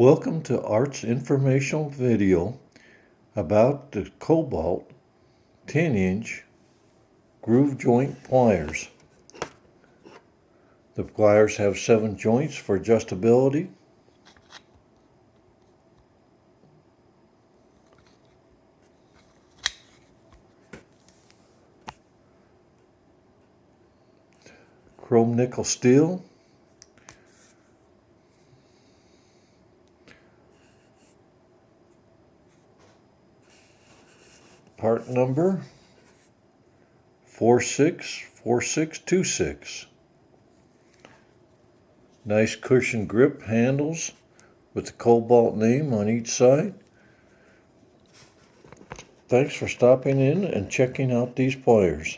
Welcome to Art's informational video about the Kobalt 10-inch groove joint pliers. The pliers have 7 joints for adjustability. Chrome nickel steel. Part number 464626. Nice cushion grip handles with the Kobalt name on each side. Thanks for stopping in and checking out these pliers.